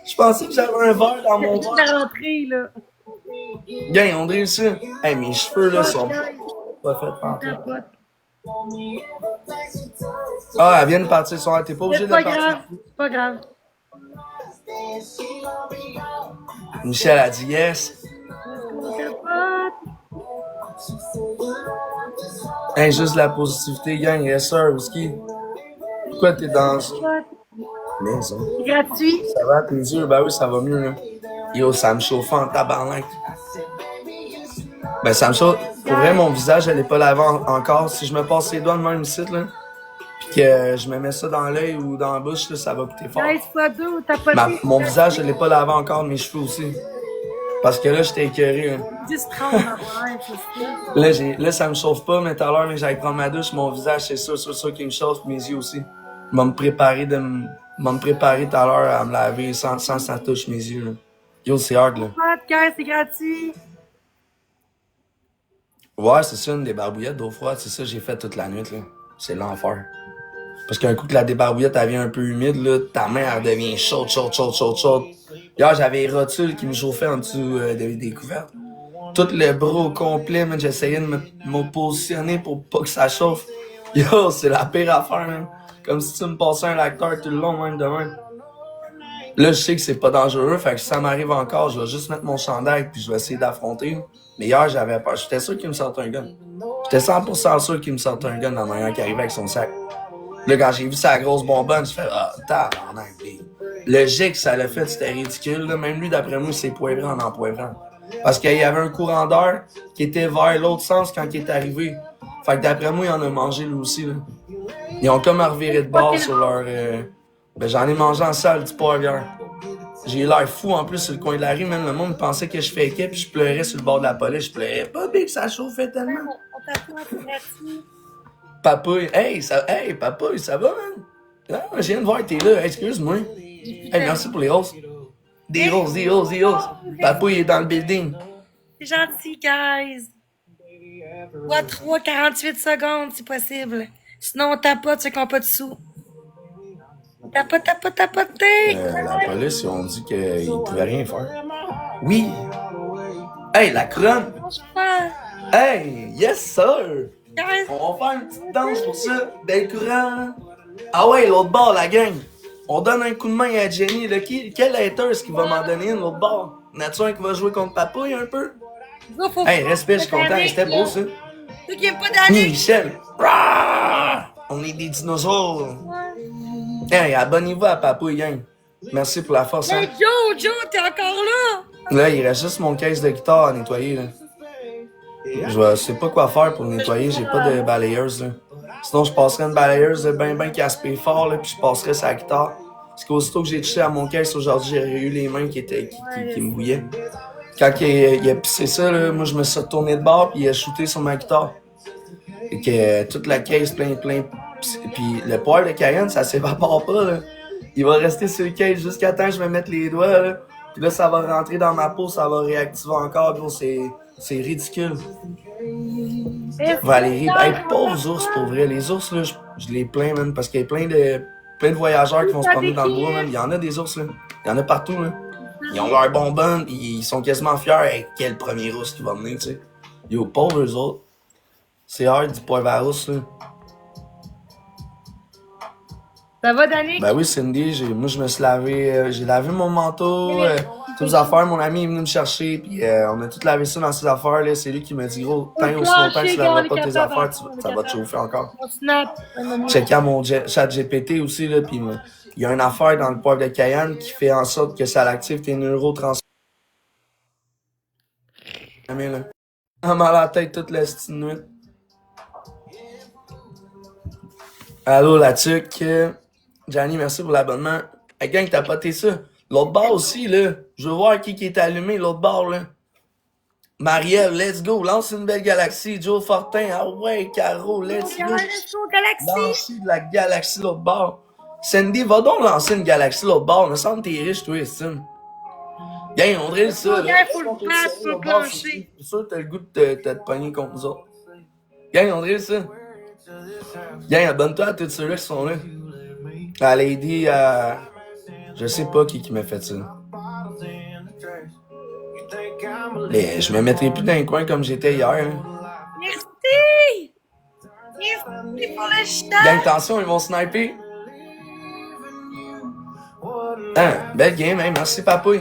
Je pensais que j'avais un verre dans mon Je verre. suis rentrée, là. Gang, on dirait ça. Hey, mes cheveux, là, Pote, sont guys. pas faits On pantoute. tapote. Ah, elle vient de partir son T'es pas obligé C'est de pas partir. grave. C'est pas grave. Michel a dit yes. Parce qu'on tapote. Hey, juste la positivité, gang. Yes, sir, whisky. Pourquoi t'es dans ça? Tapote. Maison. C'est gratuit. Ça va, tes yeux? Ben oui, ça va mieux, là. Yo, ça me chauffe en tabarnak. Ben, ça me chauffe. Pour vrai, mon visage, elle est pas lavé encore. Si je me passe les doigts de même ici, là, pis que je me mets ça dans l'œil ou dans la bouche, là, ça va coûter fort. Guys, fois 2 ou tapoter. Mon visage, je l'ai pas lavé encore, mes cheveux aussi. Parce que là, j'étais écœuré. Hein. 10-30 ma ouais, c'est ça. Là, ça me chauffe pas, mais tout à l'heure, mais j'allais prendre ma douche, mon visage, c'est sûr qu'il me chauffe, mes yeux aussi. Je vais me préparer tout à l'heure à me laver sans ça touche mes yeux. Là. Yo, c'est hard, là. Tapote, guys, c'est gratuit. Ouais, c'est ça, une débarbouillette d'eau froide, c'est ça, j'ai fait toute la nuit, là. C'est l'enfer. Parce qu'un coup que la débarbouillette, elle vient un peu humide, là, ta main, elle devient chaude. Hier, j'avais les rotules qui me chauffaient en dessous des couvertes. Tout le bras au complet, man, j'essayais de me positionner pour pas que ça chauffe. Yo, c'est la pire affaire, man. Comme si tu me passais un lacteur tout le long, même demain. Là, je sais que c'est pas dangereux, fait que si ça m'arrive encore, je vais juste mettre mon chandail puis je vais essayer d'affronter. Mais hier, j'avais peur. J'étais sûr qu'il me sortait un gun. J'étais 100% sûr qu'il me sortait un gun dans la manière qu'il arrivait avec son sac. Là, quand j'ai vu sa grosse bonbonne, je fais ah, tabarnak, le jet que ça l'a fait, c'était ridicule. Là. Même lui, d'après moi, c'est poivré en empoivrant. Parce qu'il y avait un courant d'air qui était vers l'autre sens quand il est arrivé. Fait que d'après moi, il en a mangé lui aussi. Là. Ils ont comme reviré de bord sur leur... Ben, j'en ai mangé en salle du poivre hier. J'ai l'air fou en plus sur le coin de la rue, même le monde pensait que je fakais puis je pleurais sur le bord de la police. Je pleurais pas, big, ça chauffait tellement. On tapote, c'est gratuit. Papouille, hey, papouille, ça va, man? Ah, je viens de voir, t'es là, excuse-moi. Hey, merci pour les roses. Des roses. Papouille est dans le building. C'est gentil, guys. 3, 48 secondes, si possible. Sinon, on tapote ceux qui n'ont pas de sous. Tapoter. La police, ils ont dit qu'ils pouvaient rien faire. Oui. Hey, la couronne. Hey, yes, sir. Guys, On va faire une petite danse pour ça, d'être courant. Ah ouais, l'autre bord, la gang. On donne un coup de main à Jenny. Là. Quel hater est-ce qu'il va m'en donner une, l'autre bord? N'as-tu un qui va jouer contre Papouille un peu? Hey, respect, je suis content. C'était beau, ça. Ceux qui n'aiment pas d'aller. Michel. Rah! On est des dinosaures. Hey, abonnez-vous à Papouille, gang. Merci pour la force. Hey, Hein? Joe, t'es encore là? Là, il reste juste mon caisse de guitare à nettoyer. Là. Je sais pas quoi faire pour nettoyer. J'ai pas de balayeuse. Là. Sinon, je passerais une balayeuse ben casse-pied fort, là, puis je passerais sa guitare. Parce qu'aussitôt que j'ai touché à mon caisse aujourd'hui, j'ai eu les mains qui me bouillaient. Quand il a pissé ça, là, moi, je me suis retourné de bord, puis il a shooté sur ma guitare. Et que toute la caisse plein. Puis le poil de Cayenne, ça s'évapore pas, là. Il va rester sur le caisse jusqu'à temps que je me mette les doigts, là. Puis là, ça va rentrer dans ma peau, ça va réactiver encore, gros. C'est ridicule. Valérie, hey, pauvres ours, pour vrai. Les ours, là, je les plains, man, parce qu'il y a plein de voyageurs qui vont se promener dans le bois, man. Il y en a des ours, là. Il y en a partout, là. Ils ont leur bonbonne, ils sont quasiment fiers. Hey, quel premier ours qui va venir, tu sais. Yo, pauvres eux autres. C'est hard du poivre à ours, là. Ça va, Danick? Ben oui, Cindy, moi, je me suis lavé, j'ai lavé mon manteau, toutes les affaires. Mon ami est venu me chercher, puis on a tout lavé ça dans ses affaires, là. C'est lui qui m'a dit, gros, tant aussi longtemps que tu laveras pas tes affaires, ça va te chauffer encore. On snap. Checké à mon chat GPT aussi, là, puis il y a une affaire dans le poivre de Cayenne qui fait en sorte que ça active tes neurotransmetteurs. Là. Mal à la tête toute la petite nuit. Allô, la tuque. Gianni, merci pour l'abonnement. Hey, gang, t'as poté ça. L'autre bar aussi, là. Je veux voir qui est allumé, l'autre bar, là. Marielle, let's go. Lance une belle galaxie. Joe Fortin, ah ouais, Caro, let's go. Lancer de la galaxie, l'autre bar. Sandy, va donc lancer une galaxie, l'autre bar. Me semble que t'es riche, toi, Estime. Gang, on dirait ça, là. Faut le place, faut le plancher. C'est sûr que t'as le goût de te pogner contre nous autres. Gang, on dirait ça. Gang, abonne-toi à tous ceux-là qui sont là. À Lady, à Je sais pas qui m'a fait ça. Je me mettrai plus dans les coins comme j'étais hier. Hein. Merci! Merci pour le chat! Gang, attention, ils vont sniper. Hein, belle game, hein, merci papouille.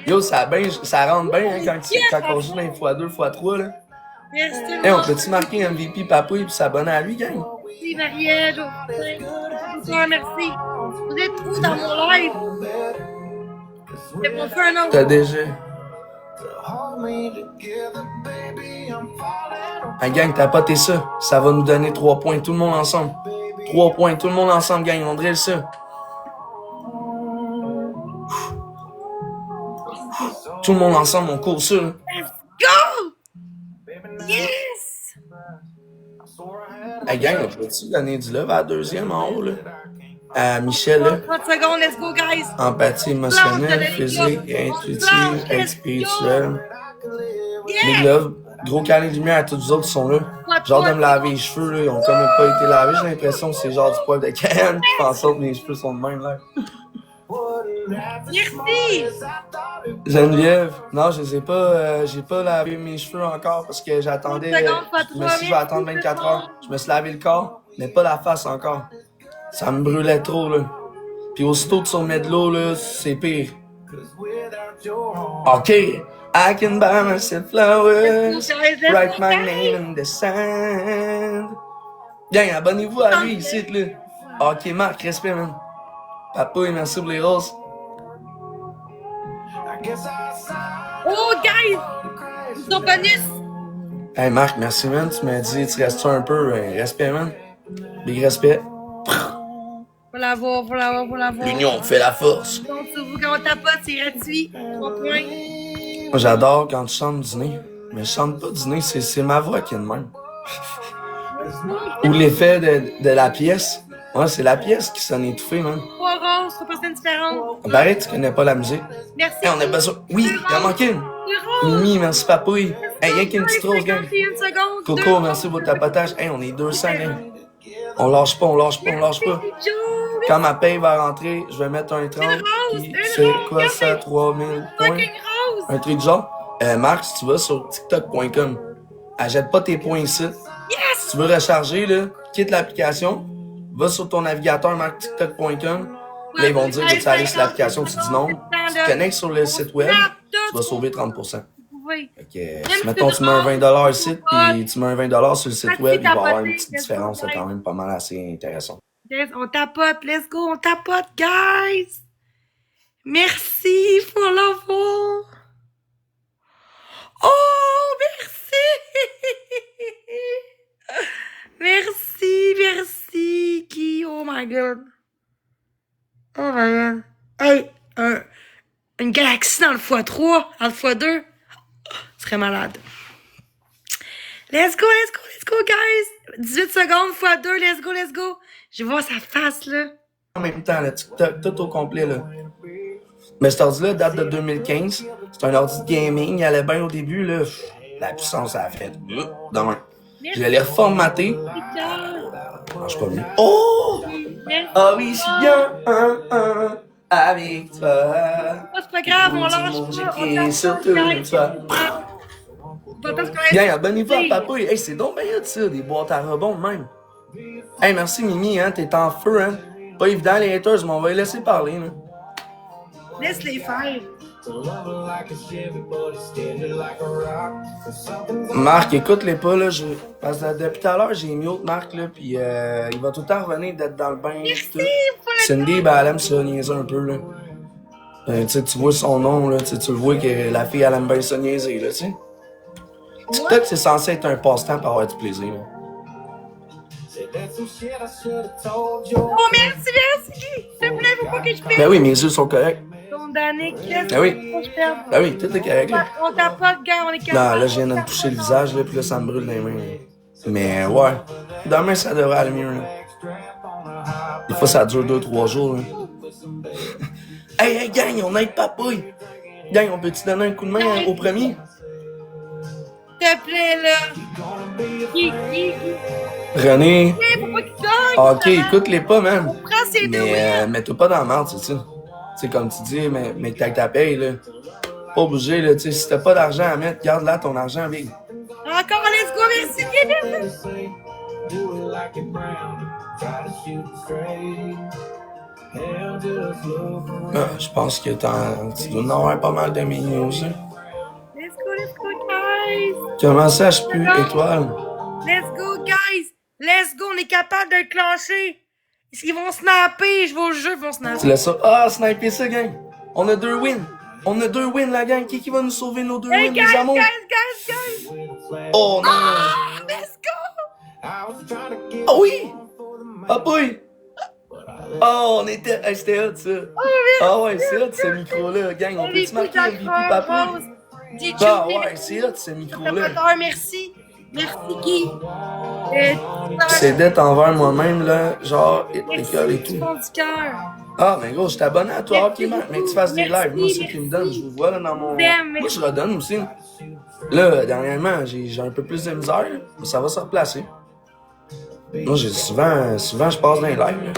Yo, ça rentre bien hein, quand on joue dans les x2, x3 là. Merci. Hey, on peut-tu marquer MVP papouille puis s'abonner à lui, gang? Merci Marielle. Merci. Vous êtes tous dans mon live. C'est pour faire un autre. T'as déjà. Hey, gang, t'as pas ça. Ça va nous donner 3 points, tout le monde ensemble. 3 points, tout le monde ensemble, gang, on drill ça. Tout le monde ensemble, on court ça. Là. Let's go! Yes! Hey gang, on peut-tu donner du love à la deuxième en haut, là? À Michel, là. 30 secondes, let's go, guys! Empathie émotionnelle, physique, intuitive, et spirituelle. Big Yeah! love. Gros câlin de lumière à tous les autres qui sont là. Genre de me laver les cheveux, là. Ils ont quand même pas été lavés. J'ai l'impression que c'est genre du poil de canne qui fait en sorte que mes cheveux sont de même, là. Merci! Geneviève, non, je sais pas, j'ai pas lavé mes cheveux encore parce que j'attendais. Je me suis dit, je vais attendre 24 heures. Je me suis lavé le corps, mais pas la face encore. Ça me brûlait trop, là. Puis aussitôt que tu remets de l'eau, là, c'est pire. OK. I can buy myself flowers, write my name in the sand. Gang, abonnez-vous à lui ici, là. OK, Marc, respect, man. Papouille, merci pour les roses. Oh, guys! Ils sont bonus! Hey Marc, merci man, tu m'as dit, tu restes un peu, respect man. Big respect. Faut l'avoir, faut l'avoir, faut l'avoir. L'union fait la force. Donc, sur vous, quand on tapote, c'est gratuit. 3 points. Moi j'adore quand tu chantes du nez, mais je chante pas du nez, c'est ma voix qui est de même. Ou l'effet de la pièce. Ouais, c'est la pièce qui sonne étouffée, man. 3 roses, 3 personnes différentes. Pareil, tu connais pas la musique. Merci. Hey, on a besoin. Oui, il en manque une. 2 roses. Mimi, merci papouille. Hey, y'a qu'une petite rose, gang. 51 secondes. Coco, merci pour ta tapotage. Hey, on est 200, gang. On lâche pas, on lâche pas, on lâche pas. Quand ma paye va rentrer, je vais mettre un 30. Puis c'est quoi ça, 3000 points? Fucking rose. Un truc du genre. Marc, si tu vas sur tiktok.com, achète pas tes points ici. Yes! Si tu veux recharger, là, quitte l'application, va sur ton navigateur marctiktok.com. Là, ils vont dire que tu aller sur l'application, tu dis non. Tu te connectes sur le site web, tu vas sauver 30%. Oui. Fait que, si mettons, tu mets un 20$ ici, puis tu mets un 20$ sur le site web, il va y avoir une petite différence, c'est quand même pas mal assez intéressant. On tapote, let's go, on tapote, guys! Merci pour l'info! Oh, merci! Merci, merci, qui? Oh my god! Oh my god! Hey, une galaxie dans le x3, dans le x2, ce serait malade. Let's go, let's go, let's go, guys! 18 secondes x2, let's go, let's go! Je vais voir sa face, là. En même temps, le TikTok, tout au complet, là. Mais cet ordi-là date de 2015. C'est un ordi de gaming. Il allait bien au début, là. La puissance, ça a fait. Dans un. Je l'ai reformaté. Marche pas mieux. Oh! Ah oui, je suis bien avec toi. Oh, c'est pas grave, on lâche pas. J'écris surtout toi. Gang, abonnez-vous à Papouille. Hey, c'est donc bien ça, des boîtes à rebond même. Hey, merci Mimi, hein, t'es en feu, hein. Pas évident, les haters, mais on va les laisser parler, là. Laisse les faire. Marc, écoute-les pas, là, parce que depuis tout à l'heure, j'ai mis autre Marc, là, pis il va tout le temps revenir d'être dans le bain. Merci tout. pour le Cindy, ben, elle aime se niaiser un peu, là. Tu vois son nom, là, tu le vois que la fille, elle aime bien se niaiser, là, tu sais. TikTok, c'est censé être un passe-temps pour avoir du plaisir, là. Oh, merci, merci! S'il te plaît, faut pas que je perde. Ben oui, mes yeux sont corrects. Condamné, qu'est-ce Ben oui. que je perde? Ben oui, tout est correct, là. On tapote, gars, on est capable. Non, là, je viens de me toucher le visage, là, pis là, ça me brûle les mains. Là. Mais ouais, demain, ça devrait aller mieux, là. Des fois, ça dure 2-3 jours, là. Hey, gang, on aide Papouille. Gang, on peut-tu donner un coup de main au premier? S'il te plaît, là. Qui? René. Faut pas qu'il gagne. Ok, écoute-les pas, man. On prend ses deux. Mais mets-toi pas dans la merde, c'est ça. sais, comme tu dis, mais que t'as ta paye, là. Pas obligé, là, tu sais, si t'as pas d'argent à mettre, garde là ton argent, big. Encore, let's go, merci, Philippe! Je pense que tu dois en avoir pas mal de millions aussi. Let's go, guys! Comment ça, je pue, étoile? Let's go, guys! Let's go, on est capable de le clencher! Ils vont snapper, je vous le jure, ils vont snapper. Tu laisses ça. Ah, sniper ça, gang! On a 2 wins! On a 2 wins, la gang! Qui va nous sauver nos 2 wins, guys, les amours? guys! Oh non! Let's go! Oh oui! Ah oui! Oh, on était. Hey, c'était hot, ça! Ah ouais, c'est hot, ce micro-là, gang! On peut-tu marquer MVP papa? Ah ouais, c'est hot, ce micro-là! Merci! Merci, Guy! C'est d'être envers moi-même, là, genre, école et tout. Du cœur. Ah, mais gros, je t'abonne à toi, ok, man. Mais que tu fasses des lives, moi, c'est ce qui me donne. Je vous vois, là, dans mon. Moi, je redonne aussi. Là, dernièrement, j'ai un peu plus de misère, là, mais ça va se replacer. Moi, souvent, je passe dans les lives, là.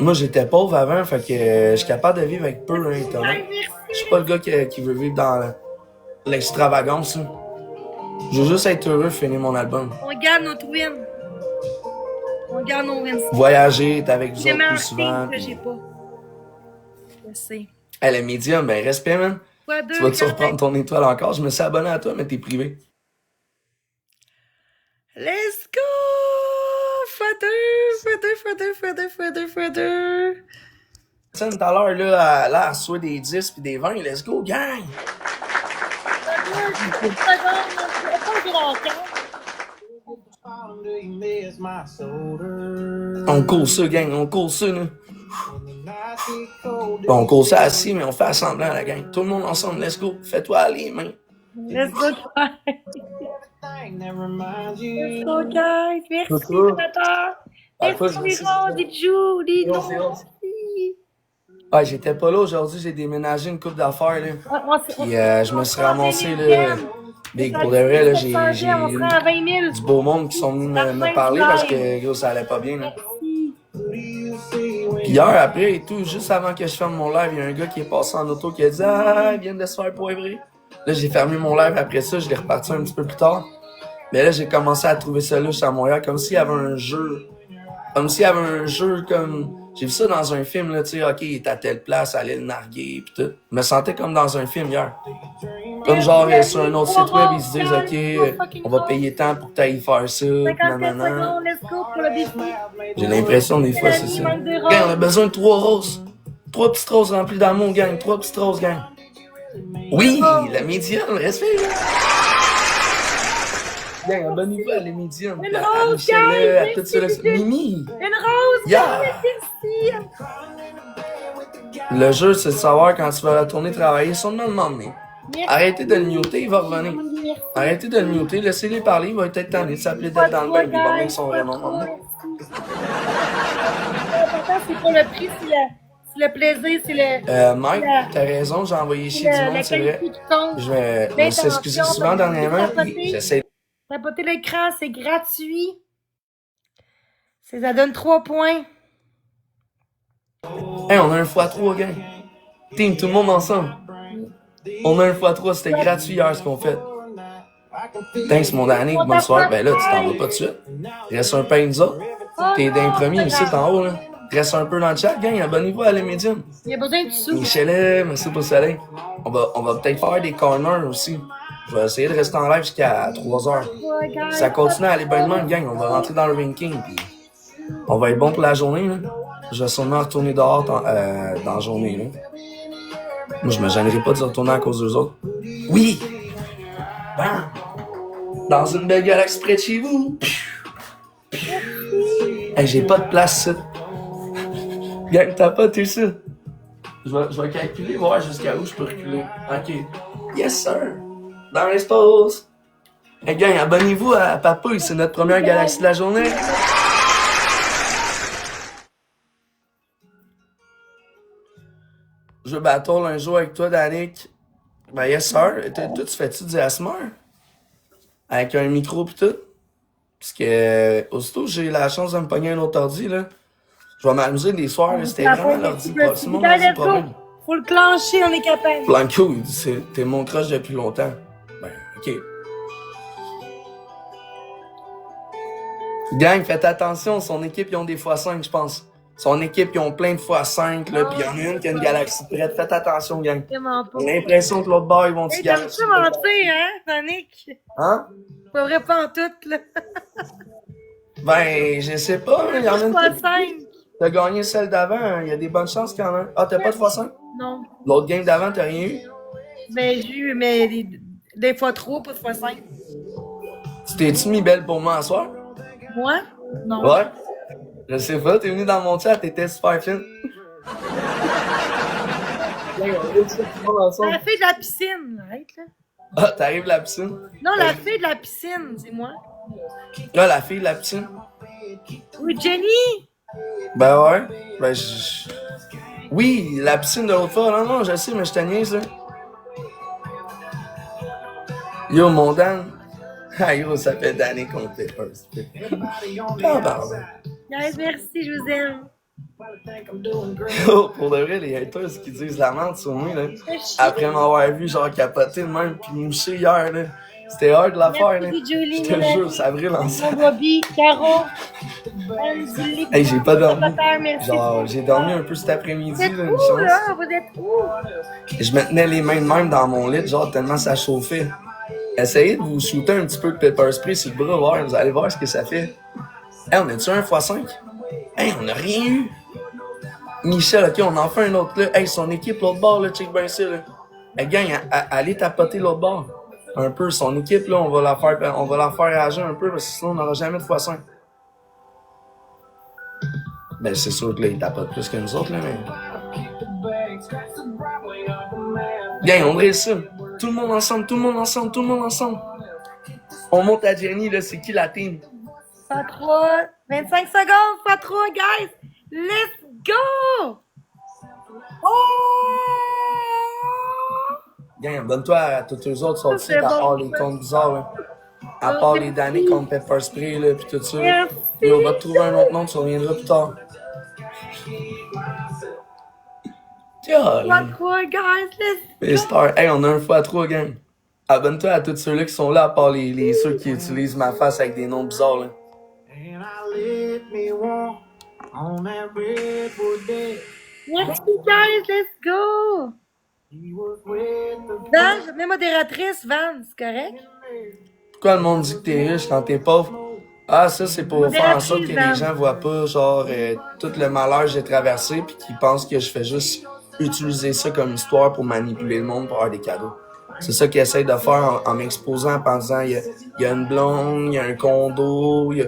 Moi, j'étais pauvre avant, fait que je suis capable de vivre avec peu, hein, étonnant. Je suis pas le gars qui veut vivre dans l'extravagance, là. Je veux juste être heureux, finir mon album. On garde notre win. On garde nos wins. Voyager, être avec vous autres J'ai plus souvent. que j'ai pas. Je sais. Hey, le médium, ben respect, man. Tu vas te surprendre ton étoile encore. Je me suis abonné à toi, mais t'es privé. Let's go! Fois deux. Tiens, tout à l'heure, là, à soit des 10 puis des 20, let's go, gang! On court ça, gang, on court ça, là. Bon, on court ça assis, mais on fait semblant, la gang. Tout le monde ensemble, let's go. Fais-toi aller, main. Let's go, guys. Let's go, guys. Merci, sénateur. Merci, les gens, des joues, des noms. Ah, j'étais pas là aujourd'hui, j'ai déménagé une couple d'affaires, là. Puis je me suis ramassé, là. Big, pour de vrai, là, j'ai du beau monde qui sont venus me parler parce que, gros, ça allait pas bien, là. Puis hier, après et tout, juste avant que je ferme mon live, il y a un gars qui est passé en auto qui a dit « Ah, il vient de se faire poivrer. » Là, j'ai fermé mon live après ça, je l'ai reparti un petit peu plus tard. Mais là, j'ai commencé à trouver ça louche à Montréal, comme s'il y avait un jeu. Comme... J'ai vu ça dans un film, là, tu sais, ok, il est à telle place, aller le narguer, pis tout. Je me sentais comme dans un film hier. Comme genre, sur un autre site web, ils se disent, ok, on va payer tant pour que t'ailles faire ça, nanana. J'ai l'impression, des fois, c'est ça. Gang, on a besoin de 3 roses. 3 petites roses remplies d'amour, gang. 3 petites roses, gang. Oui, la médium, respect, là. Gang, abonnez-vous à la médium. À Michel, à tout ça, là. Mimi. Une rose, Yeah. merci. Le jeu, c'est de savoir quand tu vas retourner travailler, sûrement le m'emmener. Arrêtez de le muter, il va revenir. Arrêtez de le muter, laissez-les parler, il va être tanné de s'appeler d'être dans le bain, puis il va revenir son vrai nom. L'important, c'est pas le prix, c'est le plaisir, c'est le... Mike, t'as raison, j'ai envoyé chier du monde, c'est vrai. Je vais m'excuser souvent dernièrement, puis j'essaie. Tapoter l'écran, c'est gratuit. Ça donne 3 points. Hey, on a un x3, gang. Team, tout le monde ensemble. On a un x3, c'était gratuit hier ce qu'on fait. Thanks, mon Danny, bonsoir. Ben là, tu t'en vas pas de suite. Reste un pain, nous autres. T'es d'un premier ici, en haut, là. Reste un peu dans le chat, gang. Abonnez-vous à la médium. Il y a besoin de sous. Michel, merci pour le soleil. On va peut-être faire des corners aussi. Je vais essayer de rester en live jusqu'à 3h. Ça continue à aller bien de même, gang. On va rentrer dans le ranking, puis on va être bon pour la journée, là. Je vais sûrement retourner dehors dans la journée, là. Moi, je me gênerai pas de retourner à cause d'eux autres. Oui! Bam! Dans une belle galaxie près de chez vous. Hey, j'ai pas de place, ça. Gang, t'as pas tout ça. Je vais calculer, voir jusqu'à où je peux reculer. Ok. Yes, sir. Dans l'espace. Hey, gang, abonnez-vous à Papouille, c'est notre première galaxie de la journée. Je veux battle un jour avec toi, Danick. Ben, yes, sir. Toi, tu fais-tu du ASMR? Avec un micro pis tout? Parce que, aussitôt, j'ai la chance de me pogner un autre ordi, là. Je vais m'amuser des soirs, là. C'était vraiment l'ordi. C'est mon ordi Let's problème. go. Faut le clencher, on est capable. Blanco, il dit, t'es mon crush depuis longtemps. Ben, ok. Gang, faites attention, son équipe, ils ont des x5, je pense. Son équipe, ils ont plein de x5, là, pis il y en a une qui a une galaxie prête. Faites attention, gang. Vraiment pas. J'ai l'impression que l'autre bord, ils vont se Hey, galaxie. t'aimes ça mentir, hein, Sonic? Hein? Pas vrai, pas en tout, là. Ben, je sais pas, il y en a une qui... 5. T'as gagné celle d'avant, il y a des bonnes chances qu'il y en a un. Ah, t'as pas de x5? Non. L'autre game d'avant, t'as rien eu? Ben, j'ai eu, mais des fois trop, pas de fois 5. Tu t'es-tu mis belle pour moi à soir? Moi? Non. Ouais. Je sais pas, t'es venu dans mon chat, t'étais super fine. La fille de la piscine, arrête, là. Ah, t'arrives de la piscine? Non, la fille de la piscine, c'est moi. Ah, la fille de la piscine? Oui, Jenny! Ben ouais. Ben, oui, la piscine de l'autre fois. Non, je sais, mais je te niaise, là. Yo, mon Dan. Ah, yo, ça fait d'années qu'on fait first. Ah, pardon. Guys, merci, je vous aime. Yo, pour de vrai, les haters qui disent la merde sur moi, là. Après m'avoir vu, genre, capoter de même, pis moucher hier, là. C'était hard de la faire, là. Julie, Je te jure, ça brille ensemble. Bobby, Caro, Hey, j'ai pas dormi. merci. Genre, j'ai dormi un peu cet après-midi, Vous êtes là, une où, chance. là? Vous êtes où? Je me tenais les mains de même dans mon lit, genre, tellement ça chauffait. Essayez de vous shooter un petit peu de pepper spray sur le bras, voir, vous allez voir ce que ça fait. Hey, on a-tu un x5? Hey, on a rien eu. Michel, ok, on en fait un autre là. Hey, son équipe, l'autre bord, là, check bien ça, là. Hey, gang, allez tapoter l'autre bord. Un peu, son équipe, là, on va la faire réagir un peu, parce que sinon, on n'aura jamais de x5. Ben, c'est sûr que là, ils tapotent plus que nous autres, là, mais... Gang, on réussit. Tout le monde ensemble, tout le monde ensemble, tout le monde ensemble. On monte à Jenny, là, c'est qui la team? Pas trop. 25 secondes, pas trop, guys. Let's go! Oh! Gang, abonne-toi à tous les autres sorties, C'est à part bon. les comptes bizarres, là. À part les damnés contre Pepper Spray, là, pis tout ça. Merci. Et on va te trouver un autre nom, tu reviendras plus tard. Pas trop, guys. Les stars. Hey, on a un x3, gang. Abonne-toi à tous ceux-là qui sont là, à part ceux qui utilisent ma face avec des noms bizarres, là. Merci, guys. Let's go! Van, je mets modératrice, Van, c'est correct? Pourquoi le monde dit que t'es riche quand t'es pauvre? Ah, ça, c'est pour faire en sorte que les gens voient pas, genre, tout le malheur que j'ai traversé, pis qu'ils pensent que je fais juste utiliser ça comme histoire pour manipuler le monde pour avoir des cadeaux. C'est ça qu'ils essayent de faire en m'exposant, en pensant, il y a une blonde, il y a un condo, tu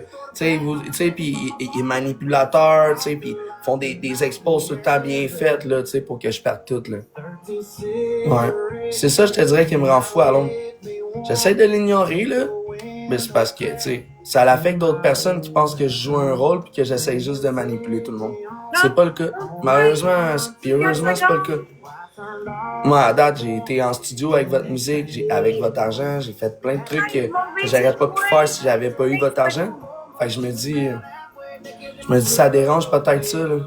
sais, pis il est manipulateur, tu sais, pis font des expos tout le temps bien faites, là, tu sais, pour que je perde tout, là. Ouais. C'est ça, je te dirais, qui me rend fou à Londres. J'essaie de l'ignorer, là, mais c'est parce que, tu sais, ça l'affecte d'autres personnes qui pensent que je joue un rôle pis que j'essaie juste de manipuler tout le monde. C'est pas le cas. Malheureusement, pis heureusement, c'est pas le cas. Moi, à date, j'ai été en studio avec votre musique, avec votre argent, j'ai fait plein de trucs que j'aurais pas pu faire si j'avais pas eu votre argent. Fait que je me dis, ça dérange peut-être ça, là.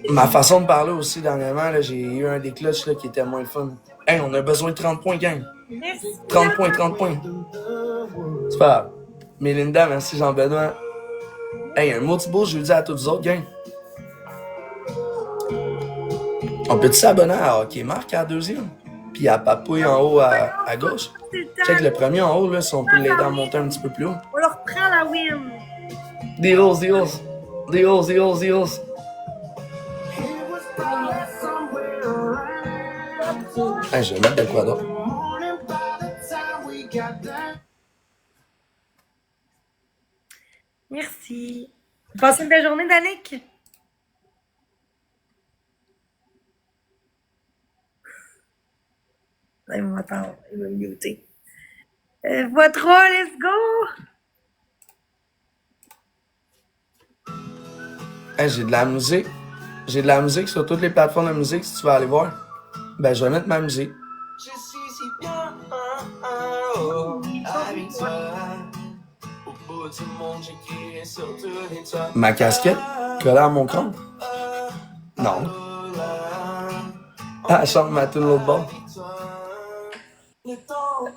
Ma façon de parler aussi, dernièrement, là, j'ai eu un des clutches, là, qui était moins le fun. Hey, on a besoin de 30 points, gang. 30 points, 30 points. C'est pas grave. Mélinda, merci Jean-Benoît. Hey, un mot de beau, je le dis à tous les autres, gang. On peut-tu s'abonner à Hockey Mark à la deuxième? Puis à Papouille en haut à gauche? Check le premier en haut, là, si on peut l'aider à monter un petit peu plus haut. On leur prend la win. Des roses, des roses. Des roses, des roses, des roses. Hey, je vais mettre de quoi d'autre? Merci. Passez une belle journée, Danick. Là, il va m'attendre. Il va me muter. Voix 3, let's go! Hey, j'ai de la musique. J'ai de la musique sur toutes les plateformes de musique, si tu veux aller voir. Ben, je vais mettre ma musique. Pas Ma casquette collée à mon crâne? Non. Ah, elle chante ma tune l'autre bord.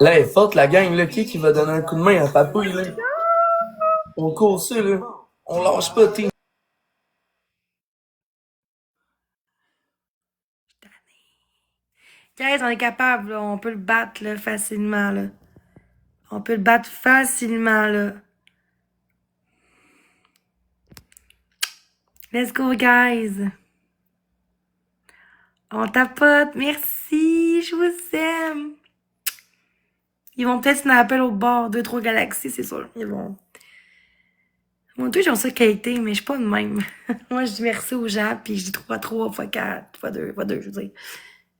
Là, elle est forte, la gang, là. Qui va donner un coup de main à Papouille, là? On court ça, là. On lâche pas, t'es. Guys, on est capable, là. On peut le battre, là, facilement, là. On peut le battre facilement, là. Let's go, guys. On tapote. Merci. Je vous aime. Ils vont peut-être snapper au bord. 2-3 galaxies, c'est sûr. Ils vont. Mon Dieu, j'ai ça qualité, mais je suis pas de même. Moi, je dis merci aux gens, puis je dis 3-3, x4, x2, je veux dire.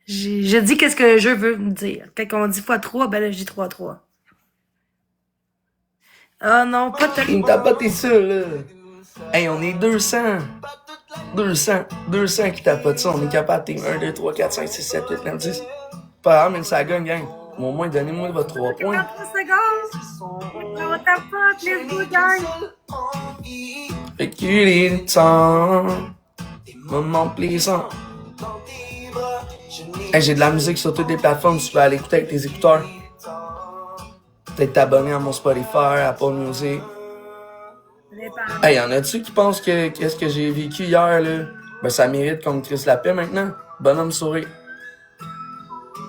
Je dis qu'est-ce que le jeu veut me dire. Quand on dit x3, ben là, je dis 3-3. Oh non, pas de... Il me tapote ça, là. Hey, on est 200. 200 qui tapotent ça. On est capable. T'es 1, 2, 3, 4, 5, 6, 7, 8, 9, 10. Pas grave, mais ça gagne, gang. Mais au moins, donnez-moi votre 3 points. 3 secondes. On tapote, let's go, gang. Fait qu'il est temps. Moment plaisant. Hey, j'ai de la musique sur toutes les plateformes. Tu peux aller écouter avec tes écouteurs. Peut-être t'abonner à mon Spotify, Apple Music. Hey, y'en a-tu qui pensent que qu'est-ce que j'ai vécu hier, là? Ben, ça mérite qu'on me crisse la paix maintenant. Bonhomme sourire.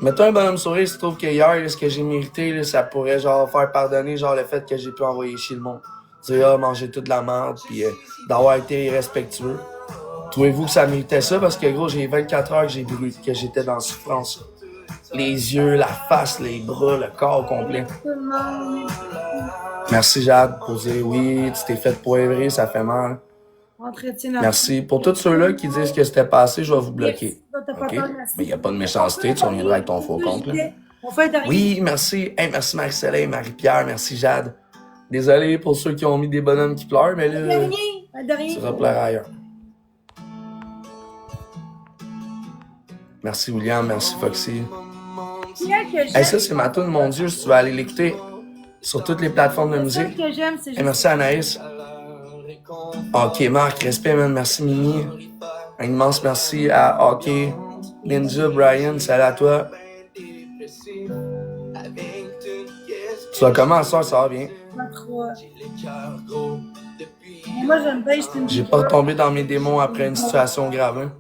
Mets-toi un bonhomme sourire si tu trouves que hier, là, ce que j'ai mérité, là, ça pourrait, genre, faire pardonner, genre, le fait que j'ai pu envoyer chier le monde. Dire, manger toute la merde, pis d'avoir été irrespectueux. Trouvez-vous que ça méritait ça? Parce que, gros, j'ai 24 heures que j'étais dans la souffrance. Les yeux, la face, les bras, le corps complet. Merci, Jade, pour dire oui, tu t'es fait poivrer, ça fait mal. Merci. Pour tous ceux-là qui disent que c'était passé, je vais vous bloquer. OK? Mais il n'y a pas de méchanceté, tu reviendras avec ton faux compte, là. Oui, merci. Hey, merci Marie-Soleil, Marie-Pierre, merci Jade. Désolé pour ceux qui ont mis des bonhommes qui pleurent, mais là, tu vas pleurer ailleurs. Merci William, merci Foxy. Hey, ça, c'est ma tune, mon Dieu, si tu veux aller l'écouter sur toutes les plateformes de musique. Hey, merci Anaïs. Ok, Marc, respect, man. Merci Mimi. Un immense merci à Hockey, Ninja, Brian, salut à toi. Tu vas comment, ça va bien? Moi, j'aime bien, j'ai pas retombé dans mes démons après une situation grave. Hein.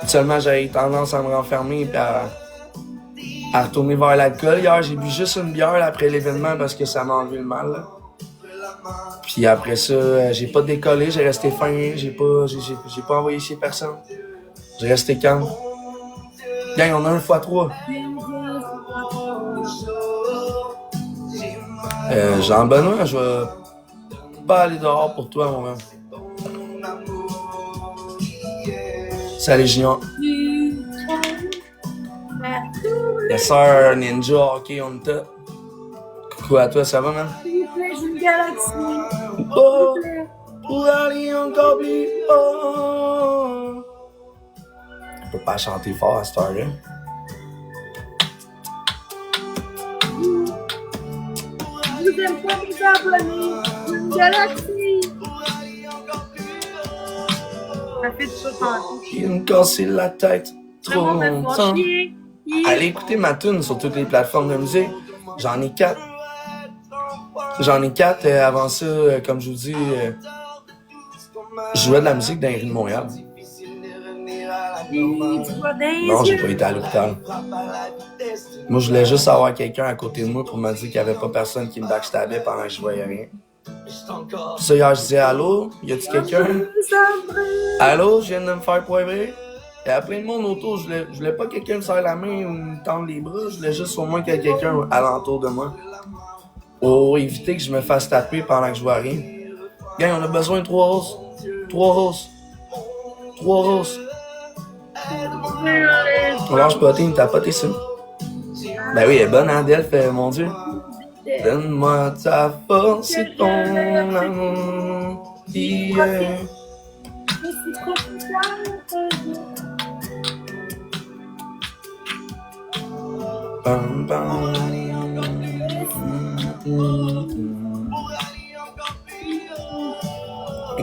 Seulement, j'avais tendance à me renfermer et à retourner vers l'alcool. Hier, j'ai bu juste une bière après l'événement parce que ça m'a enlevé le mal. Là. Puis après ça, j'ai pas décollé, j'ai resté fin, j'ai pas envoyé chier personne. J'ai resté calme. Gang, on a un x3. Jean-Benoît, je vais pas aller dehors pour toi, mon gars. Salut, Junior. La sœur Ninja, ok, on est top. Coucou à toi, ça va, man? Oh, pour aller encore plus haut. On peut pas chanter fort à cette heure-là. Vous aimez pas mes abonnés, une galaxie. Ça fait tout ça. Il me casse la tête trop longtemps. Allez écouter ma tune sur toutes les plateformes de musique. J'en ai 4. Avant ça, comme je vous dis, je jouais de la musique dans les rues de Montréal. Non, j'ai pas été à l'hôpital. Moi, je voulais juste avoir quelqu'un à côté de moi pour me dire qu'il n'y avait pas personne qui me backstabait pendant que je voyais rien. Puis ça, hier, je disais, allô, y a-tu quelqu'un? Allô, je viens de me faire poivrer. Il y a plein de monde autour. Je voulais pas que quelqu'un me serre la main ou me tende les bras. Je voulais juste au moins qu'il y ait quelqu'un alentour de moi. Pour éviter que je me fasse taper pendant que je vois rien. Gang, on a besoin de 3 roses. 3 roses. 3 roses. On lâche pas, t'es tapoté ça. Ben oui, elle est bonne, hein, Delph, mon Dieu. Donne-moi ta force et ton amour. Yeah. Bam, bam.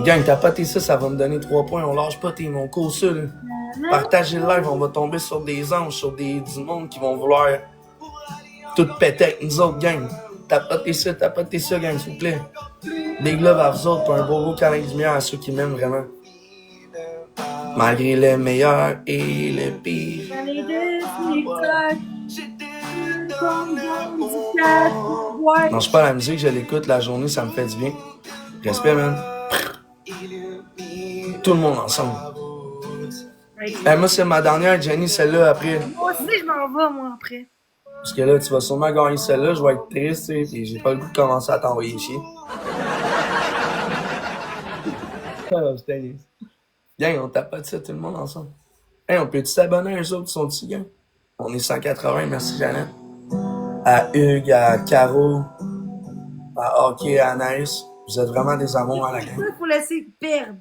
Gang, t'as pas ça, ça va me donner 3 points. On lâche pas, t'es mon cours ça, là. Partagez le live, on va tomber sur des anges, sur du monde qui vont vouloir tout péter avec nous autres, gang. Tapotez ça, gang, s'il vous plaît. Big love à vous autres, pour un beau gros câlin de lumière à ceux qui m'aiment vraiment. Malgré les meilleurs et les pires. Non, je suis pas la musique, je l'écoute la journée, ça me fait du bien. Respect, man. Tout le monde ensemble. Moi, c'est ma dernière, Jenny, celle-là après. Moi aussi, je m'en vais, moi, après. Parce que là, tu vas sûrement gagner celle-là, je vais être triste, et j'ai pas le goût de commencer à t'envoyer chier. Gang, on tape pas de ça, tout le monde ensemble. Hey, on peut-tu s'abonner à eux autres qui sont dessus, gang? On est 180, merci Jeannette. À Hugues, à Caro, à Hockey, à Anaïs. Vous êtes vraiment des amours à la gang. Il faut laisser perdre.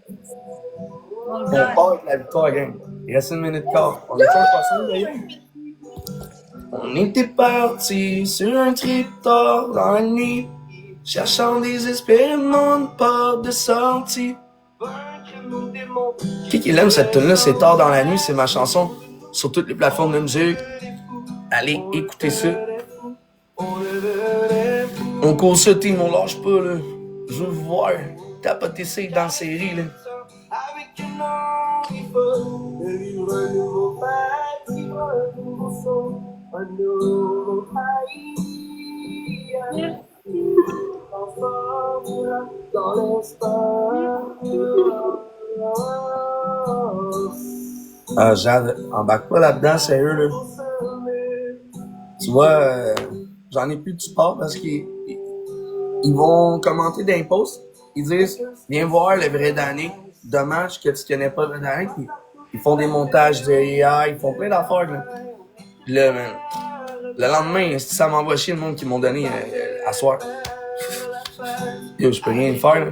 On part avec la victoire, gang. Il reste 1 minute quart. On est pas passé, d'ailleurs. On était partis sur un trip tard dans la nuit, cherchant désespérément une porte de sortie. Qui l'aime cette tune-là? C'est tard dans la nuit, c'est ma chanson sur toutes les plateformes de musique. Allez, écoutez ça. On court ce team, on lâche pas, là. Je veux voir. Tapoter ça dans la série, là. Ah, embarque pas là-dedans, sérieux, là. Tu vois, j'en ai plus de support parce qu'ils vont commenter dans les posts. Ils disent, viens voir le vrai Danny. Dommage que tu connais pas le vrai Danny. Ils font des montages de AI, ils font plein d'affaires, là. Puis là, man, le lendemain, ça m'envoie chier le monde qu'ils m'ont donné à soir. Yo, je peux rien faire, là.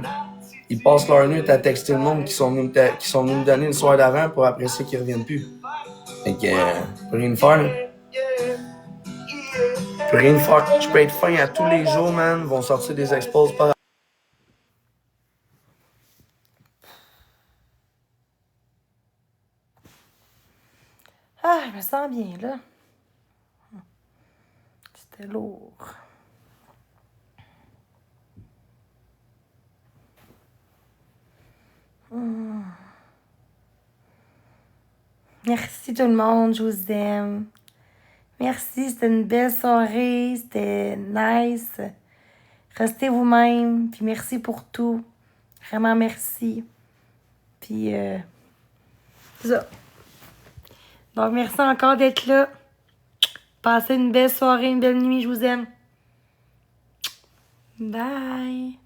Ils passent leur nuit à texter le monde qui sont venus me donner le soir d'avant pour apprécier qu'ils reviennent plus. Fait que, je peux rien faire, là. Je peux rien faire. Je peux être fin à tous les jours, man. Ils vont sortir des expos par... Ah, je me sens bien, là. C'était lourd. Merci tout le monde, je vous aime. Merci, c'était une belle soirée, c'était nice. Restez vous-même, puis merci pour tout. Vraiment merci. Puis, c'est ça. Donc, merci encore d'être là. Passez une belle soirée, une belle nuit, je vous aime. Bye!